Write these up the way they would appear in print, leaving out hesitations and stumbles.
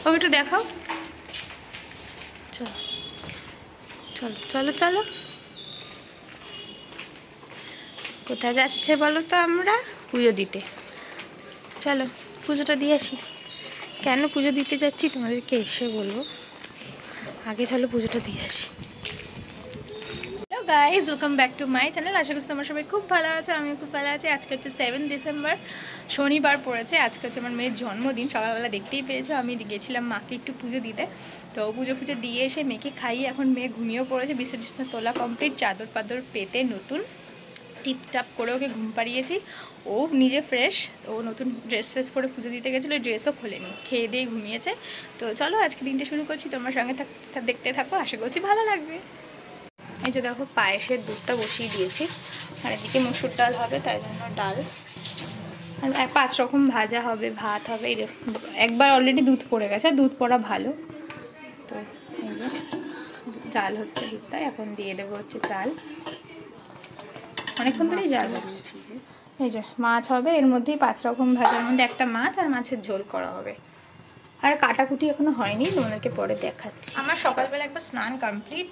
ওকে একটু দেখাও। চলো চলো চলো চলো, কোথায় যাচ্ছে বলো তো? আমরা পুজো দিতে। চলো পুজোটা দিয়ে আসি। কেন পুজো দিতে যাচ্ছি তোমাদেরকে এসে বলবো, আগে চলো পুজোটা দিয়ে আসি। Hello guys, welcome back to my channel. আশা করছি তোমার সবাই খুব ভালো আছে, আমিও খুব ভালো আছি। আজকে হচ্ছে 7 ডিসেম্বর, শনিবার পড়েছে। আজকে হচ্ছে আমার মেয়ের জন্মদিন। সকালবেলা দেখতেই পেয়েছো আমি গেছিলাম মাকে একটু পুজো দিতে। তো পুজো দিয়ে এসে মেয়েকে খাইয়ে এখন মেয়ে ঘুমিয়েও পড়েছে। বিছানা তোলা কমপ্লিট, চাদর পাদর পেতে নতুন টিপটাপ করে ওকে ঘুম পাড়িয়েছি। ও নিজে ফ্রেশ, ও নতুন ড্রেস পরে পুজো দিতে গেছিলো, ড্রেসও খোলেনি, খেয়ে দিয়ে ঘুমিয়েছে। তো চলো আজকে দিনটা শুরু করছি, তোমার সঙ্গে দেখতে থাকো, আশা করছি ভালো লাগবে। এই যে দেখো পায়েসের দুধটা বসিয়ে দিয়েছি, আর এদিকে মসুর ডাল হবে, তাই জন্য ডাল, আর 5 রকম ভাজা হবে, ভাত হবে। এই যে একবার অলরেডি দুধ পড়ে গেছে, দুধ পড়া ভালো। তো এই যে জাল হচ্ছে দুধটা, এখন দিয়ে দেবো হচ্ছে চাল। অনেকক্ষণ ধরেই জাল হচ্ছে। এই যে মাছ হবে, এর মধ্যেই 5 রকম ভাজার মধ্যে একটা মাছ আর মাছের ঝোল করা হবে। আর কাটাকুটি এখনো হয়নি, তোমাদেরকে পরে দেখাচ্ছি। আমার সকালবেলা একবার স্নান কমপ্লিট,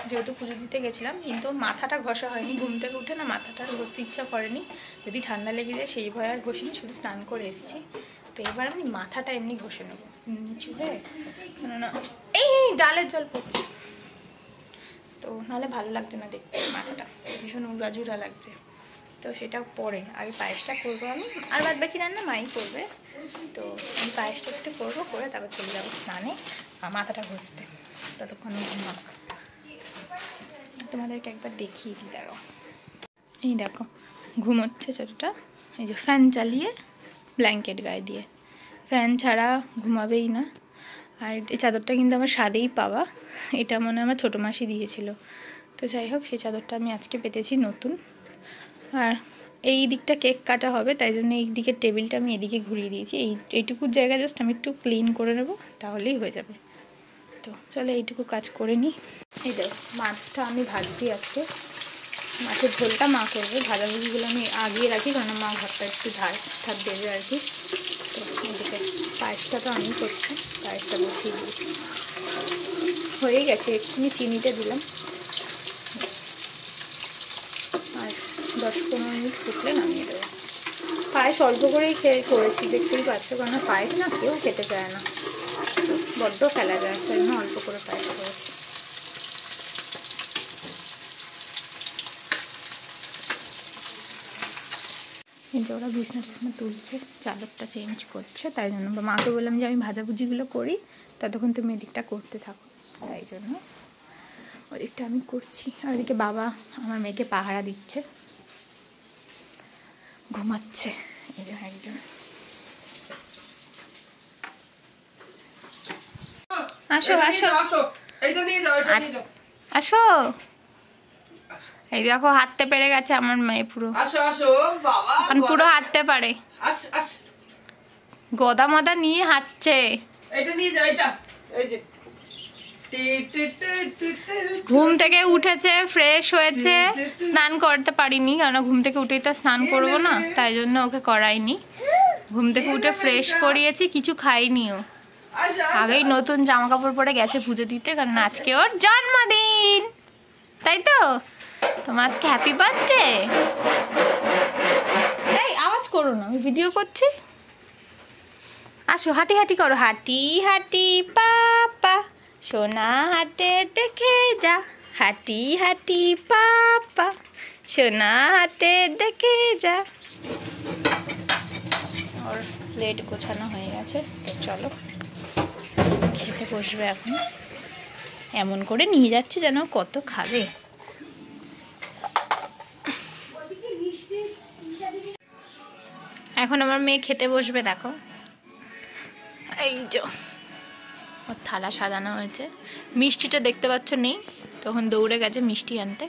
যেহেতু পুজো দিতে গেছিলাম, কিন্তু মাথাটা ঘষা হয়নি। ঘুম থেকে উঠে না মাথাটা ঘষতে ইচ্ছা করেনি, যদি ঠান্ডা লেগে যায় সেই ভয় আর ঘষিনি, শুধু স্নান করে এসেছি। তো এবার আমি মাথাটা এমনি ঘষে নেবো নিচু হয়ে, কেননা এই ডালের জল পড়ছে তো, নাহলে ভালো লাগছে না দেখতে, মাথাটা ভীষণ উড়াঝুড়া লাগছে। তো সেটা পরে আগে পায়েসটা করবো আমি, আর বাদ বাকি রান্না মাই করবে। তো আমি পায়েসটা একটু করবো, করে তারপর চলে যাবো স্নানে, মাথাটা ঘষতে। ততক্ষণ ঘুমাক, তোমাদেরকে একবার দেখিয়ে দিই। দেখো এই দেখো ঘুমোচ্ছে ছোটটা, এই যে ফ্যান চালিয়ে ব্ল্যাঙ্কেট গায়ে দিয়ে, ফ্যান ছাড়া ঘুমাবেই না। আর এই চাদরটা কিন্তু আমার স্বাদেই পাওয়া, এটা মনে হয় আমার ছোটো মাসি দিয়েছিল। তো যাই হোক, সেই চাদরটা আমি আজকে পেতেছি নতুন। আর এই দিকটা কেক কাটা হবে, তাই জন্য এই দিকের টেবিলটা আমি এদিকে ঘুরিয়ে দিয়েছি। এইটুকুর জায়গা জাস্ট আমি একটু ক্লিন করে নেবো, তাহলেই হয়ে যাবে। তো চলো এইটুকু কাজ করে নিই। এই দেখো মাছটা আমি ভাজছি আজকে, মাছের ঝোলটা মা করবে, ভাজাভুজিগুলো আমি আগিয়ে রাখি, কারণ মা ঘরটা একটু ধার দেবে আর কি। তো এদিকে পায়েসটা তো আমি করছি, পায়েসটা বসিয়ে দিয়েছি, হয়ে গেছে। এক্ষুনি চিনিটা দিলাম, আর 10-15 মিনিট ফুটলে নামিয়ে দেবো। পায়েস অল্প করেই করেছি, দেখতেই পাচ্ছ, কারণ পায়েস না কেউ খেতে চায় না, বড্ড ফেলা যায়, তাই জন্য অল্প করে পায়েস করেছি। কিন্তু ওরা বিছনা টিছনা তুলছে, চাদরটা চেঞ্জ করছে, তাই জন্য মাকে বললাম যে আমি ভাজাভুজিগুলো করি, ততক্ষণ তুমি এদিকটা করতে থাকো, তাই জন্য ওদিকটা আমি করছি। আর এদিকে বাবা আমার মেয়েকে পাহারা দিচ্ছে, ঘুমাচ্ছে। এই যে একজন, আসো আসো আসো। এই দেখো হাঁটতে পেরে গেছে আমার মেয়ে, পুরো পুরো হাঁটতে পারে, গদা মদা নিয়ে হাঁটছে। ঘুম থেকে উঠেছে, ফ্রেশ হয়েছে, স্নান করতে পারিনি, কারণ ঘুম থেকে উঠেই তো স্নান করবো না, তাই জন্য ওকে করাইনি। ঘুম থেকে উঠে ফ্রেশ করিয়েছি, কিছু খাইনি ও, আগেই নতুন জামা কাপড় পরে গেছে পুজো দিতে, কারণ আজকে ওর জন্মদিন, তাই তো। তোমার আজকে হ্যাপি বার্থডে। এই আওয়াজ করো না, আমি ভিডিও করছি। আসো হাঁটি হাঁটি করো, হাঁটি হাঁটি পাপা সোনা হাটে দেখে যা, হাঁটি হাঁটি পাপা সোনা হাটে দেখে যা। ওর প্লেট গোছানো হয়ে গেছে, তো চলো খেতে বসবে এখন। এমন করে নিয়ে যাচ্ছে যেন কত খাবে। এখন আমার মেয়ে খেতে বসবে, দেখো এই যে ওর থালা সাজানো হয়েছে। মিষ্টিটা দেখতে পাচ্ছ নেই, তখন দৌড়ে গেছে মিষ্টি আনতে,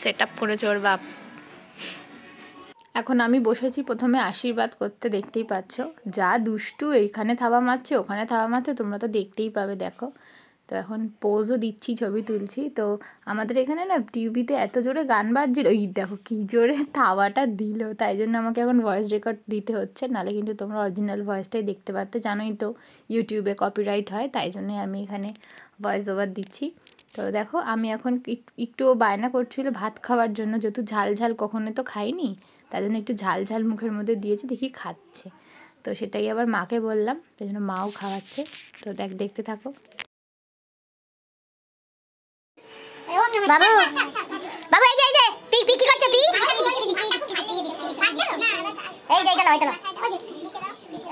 সেট আপ করেছে ওর বাপ। এখন আমি বসেছি প্রথমে আশীর্বাদ করতে, দেখতেই পাচ্ছ যা দুষ্টু, এইখানে থাবা মারছে ওখানে থাবা মারছে, তোমরা তো দেখতেই পাবে। দেখো তো এখন পোজও দিচ্ছি, ছবি তুলছি। তো আমাদের এখানে না টিভিতে এত জোরে গান বাজছিল, ওই দেখো কী জোরে তাওয়াটা দিল, তাই জন্য আমাকে এখন ভয়েস রেকর্ড দিতে হচ্ছে, নাহলে কিন্তু তোমরা অরিজিনাল ভয়েসটাই দেখতে পারতে। জানোই তো ইউটিউবে কপিরাইট হয়, তাই জন্যই আমি এখানে ভয়েস ওভার দিচ্ছি। তো দেখো আমি এখন একটুও বায়না করছিল ভাত খাওয়ার জন্য, যেহেতু ঝাল ঝাল কখনো তো খাইনি, তাই জন্য একটু ঝাল ঝাল মুখের মধ্যে দিয়েছি, দেখি খাচ্ছে। তো সেটাই আবার মাকে বললাম, তাই জন্য মাও খাওয়াচ্ছে। তো দেখতে থাকো। বাবু বাবু এই যে পি পি কি করছে পি এই যে এটা না এটা না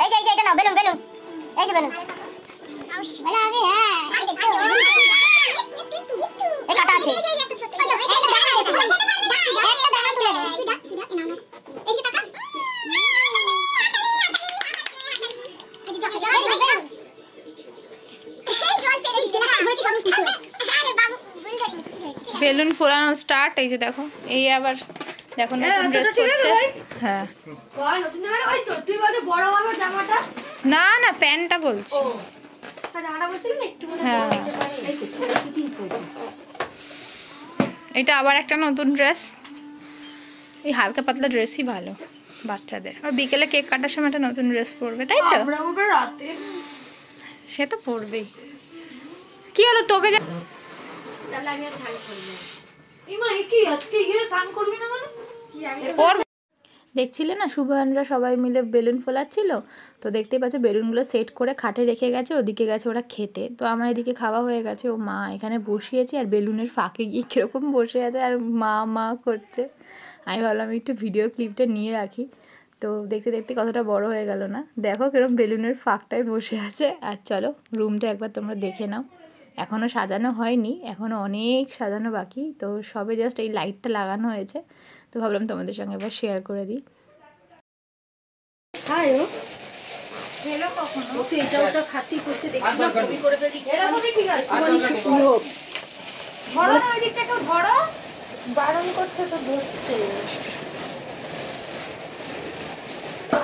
এই যে এটা না বেলুন বেলুন এই যে বেলুন বলা আগে হ্যাঁ এই কাটা আছে বেলুন ফোলানো স্টার্ট। এই যে দেখো, এই আবার দেখো নতুন ড্রেস করছে। হ্যাঁ না না প্যান্টটা বলছি। হ্যাঁ এটা আবার একটা নতুন ড্রেস। এই হালকা পাতলা ড্রেসই ভালো বাচ্চাদের। আর বিকেলে কেক কাটার সময় একটা নতুন ড্রেস পরবে, তাই তো? সে তো পরবেই। কি হলো তোকে দেখছিলে না শুভানরা সবাই মিলে বেলুন ফোলাচ্ছিল। তো দেখতেই পাচ্ছ বেলুনগুলো সেট করে খাটে রেখে গেছে, ওদিকে গেছে ওরা খেতে। তো আমার এদিকে খাওয়া হয়ে গেছে, ও মা এখানে বসিয়েছে আর বেলুনের ফাঁকে গিয়ে কীরকম বসে আছে আর মা করছে। আমি ভাবলাম একটু ভিডিও ক্লিপটা নিয়ে রাখি। তো দেখতে দেখতে কতটা বড় হয়ে গেল না, দেখো কিরকম বেলুনের ফাঁকটায় বসে আছে। আর চলো রুমটা একবার তোমরা দেখে নাও। এখনও সাজানো হয়নি, এখনও অনেক সাজানো বাকি। তো সবে জাস্ট এই লাইটটা লাগানো হয়েছে, তো ভাবলাম তোমাদের সঙ্গে এবার শেয়ার করে দিই। বারণ করছে তো ধরতে,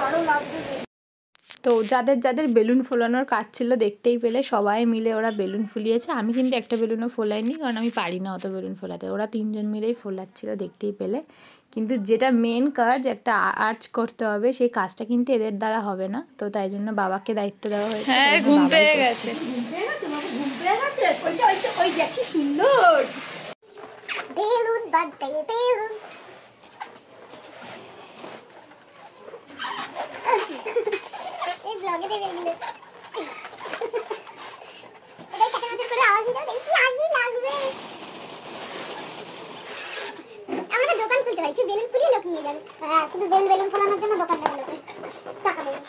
আরো লাগবে। তো যাদের যাদের বেলুন ফোলানোর কাজ ছিল দেখতেই পেলে, সবাই মিলে ওরা বেলুন ফুলিয়েছে। আমি কিন্তু একটা বেলুনও ফোলাইনি, কারণ আমি পারি না অত বেলুন ফোলাতে। ওরা তিনজন মিলেই ফোলাচ্ছিল দেখতেই পেলে। কিন্তু যেটা মেন কাজ, একটা আর্চ করতে হবে, সেই কাজটা কিন্তু এদের দ্বারা হবে না। তো তাই জন্য বাবাকে দায়িত্ব দেওয়া হয়েছে। হ্যাঁ ঘুম পেয়ে গেছে। বেলুন বাজতে বেলুন এই ব্লগে দেবে এগুলো। এটাই কাটানোর পরে আওয়াজ দিও, দেখি আজি লাগবে। আমরা দোকান খুলতে পারি, শুধু বেলুন ফুলিয়ে লোক নিয়ে যাবে। হ্যাঁ শুধু বেলুন ফোলানোর জন্য দোকান দেবে লোকে, টাকা দেবে।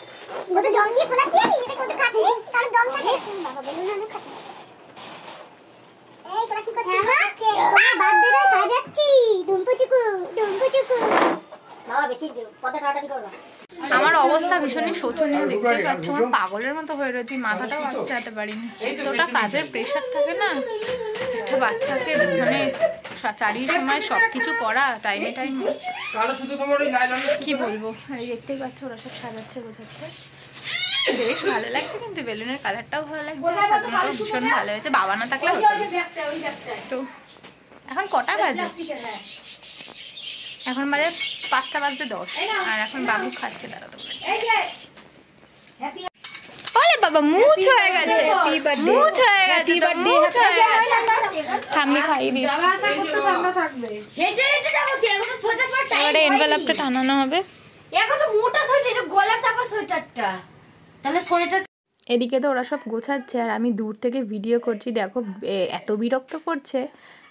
ওদের দম দিয়ে ফোলা দিয়ে নি, এটা কত কাছে কারণ দম থাকে। বাবা বেলুন আমি খাচ্ছি। এই তোরা কি করছিস? আমরা বার্থডে সাজাচ্ছি। ডুম্পুচুকু ডুম্পুচুকু বাবা বেশি পদে টাটাটি করবা। আমার অবস্থা ভীষণই শোচনীয়, দেখতে পাচ্ছ আমার পাগলের মতো হয়ে রয়েছে, মাথাটাও আঁচড়াতে পারিনি। এতটা কাজের প্রেশার থাকে না একটা বাচ্চাকে, মানে চারির সময় সবকিছু করা টাইমে টাইমে, কি বলবো। এই দেখতেই পাচ্ছ ওরা সব সাজাচ্ছে গোছাচ্ছে, বেশ ভালো লাগছে। কিন্তু বেলুনের কালারটাও ভালো লাগছে, সাজানোটাও ভীষণ ভালো হয়েছে। বাবা না থাকলে তো এখন কটা বাজে? এখন বাজে 5টা বাজতে 10, আর এখন বাবু খাচ্ছে। দাঁড়া তোমরা, ওলে বাবা মুছ হয়ে গেছে, হ্যাপি বার্থডে মুছ হয়ে গেছে, মুছ হয়ে গেছে। আমি খাই দিই, ঠান্ডা থাকবে। হেঁটে হেঁটে যাব কি, এখন সোয়েটার পরটা এবারে এনভেলপটা টানানো হবে। এখন তো মোটা সোয়েটার, এটা গলা চাপা সোয়েটারটা, তাহলে সোয়েটার। এদিকে তো ওরা সব গোছাচ্ছে আর আমি দূর থেকে ভিডিও করছি। দেখো এত বিরক্ত করছে,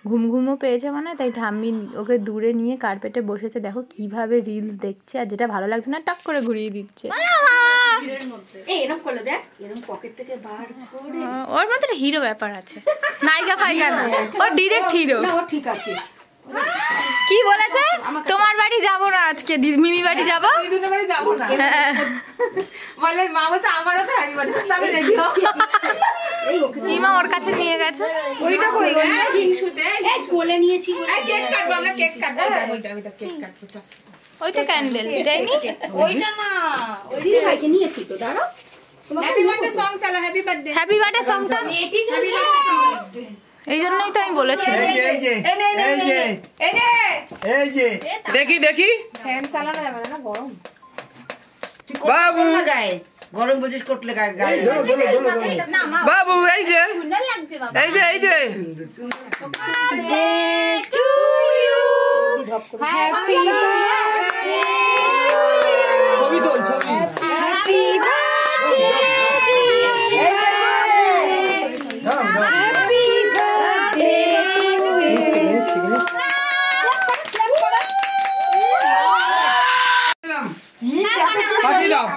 ঘুমও পেয়েছে মানে, তাই ঠাম্মি ওকে দূরে নিয়ে কার্পেটে বসেছে। দেখো কিভাবে রিলস দেখছে, আর যেটা ভালো লাগছে না টাক করে ঘুরিয়ে দিচ্ছে। ওর মধ্যে হিরো ব্যাপার আছে, নায়িকা ফাইকা না, ওর ডিরেক্ট হিরো। ঠিক আছে কি বলেছে, তোমার বাড়ি যাবো না আজকে, মিমি বাড়ি যাবো। মিমা ওর কাছে নিয়ে গেছে, ওই তো ক্যান্ডেল দেয়নি, ওইটা না নিয়েছি তো। দাঁড়াও হ্যাপি বার্থডে সংটা এই জন্যই তো আমি বলেছি। দেখি দেখি ফ্যান চালানো যাবে না, গরম। বাবু গরম বুঝিস করলে বাবু এই যে এই যে এই যে ছবি তোল ছবি।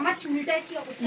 আমার চুলটায় কি অবস্থা?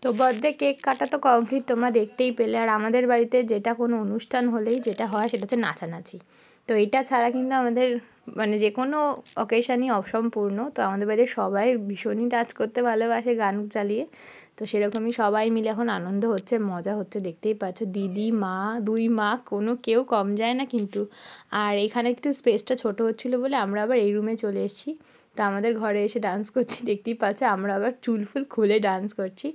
তো বার্থডে কেক কাটা তো কমপ্লিট, তোমরা দেখতেই পেলে। আর আমাদের বাড়িতে যেটা কোনো অনুষ্ঠান হলেই যেটা হয় সেটা হচ্ছে নাচানাচি। তো এটা ছাড়া কিন্তু আমাদের মানে যে কোনো অকেশানই অসম্পূর্ণ। তো আমাদের বাড়িতে সবাই ভীষণই ডান্স করতে ভালোবাসে গান চালিয়ে। তো সেরকমই সবাই মিলে এখন আনন্দ হচ্ছে, মজা হচ্ছে, দেখতেই পাচ্ছ। দিদি, মা, দুই মা, কেউ কম যায় না কিন্তু। আর এখানে একটু স্পেসটা ছোট হচ্ছিলো বলে আমরা আবার এই রুমে চলে এসেছি। তো আমাদের ঘরে এসে ডান্স করছি, দেখতেই পাচ্ছ। আমরা আবার চুল ফুল খুলে ডান্স করছি।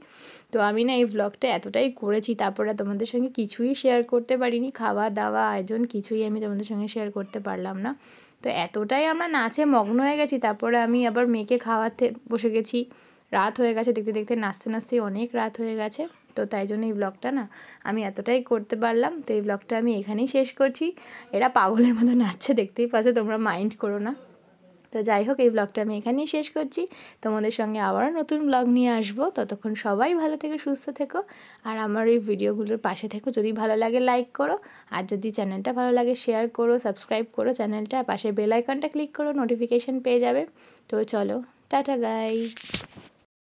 তো আমি না এই ব্লগটা এতটাই করেছি, তারপরে তোমাদের সঙ্গে কিছুই শেয়ার করতে পারিনি। খাওয়া দাওয়া আয়োজন কিছুই আমি তোমাদের সঙ্গে শেয়ার করতে পারলাম না। তো এতটাই আমরা নাচে মগ্ন হয়ে গেছি, তারপরে আমি আবার মেয়েকে খাওয়াতে বসে গেছি। রাত হয়ে গেছে, দেখতে দেখতে নাচতে নাচতেই অনেক রাত হয়ে গেছে। তো তাই জন্য এই ব্লগটা না আমি এতটাই করতে পারলাম। তো এই ব্লগটা আমি এখানেই শেষ করছি। এরা পাগলের মতো নাচছে, দেখতেই পাচ্ছ, তোমরা মাইন্ড করো না। তো যাই হোক, এই ব্লগটা আমি এখানেই শেষ করছি। তোমাদের সঙ্গে আবারও নতুন ব্লগ নিয়ে আসবো। ততক্ষণ সবাই ভালো থেকো, সুস্থ থেকো, আর আমার এই ভিডিওগুলোর পাশে থেকো। যদি ভালো লাগে লাইক করো, আর যদি চ্যানেলটা ভালো লাগে শেয়ার করো, সাবস্ক্রাইব করো চ্যানেলটা, পাশে বেল আইকনটা ক্লিক করো, নোটিফিকেশান পেয়ে যাবে। তো চলো, টাটা গাইস।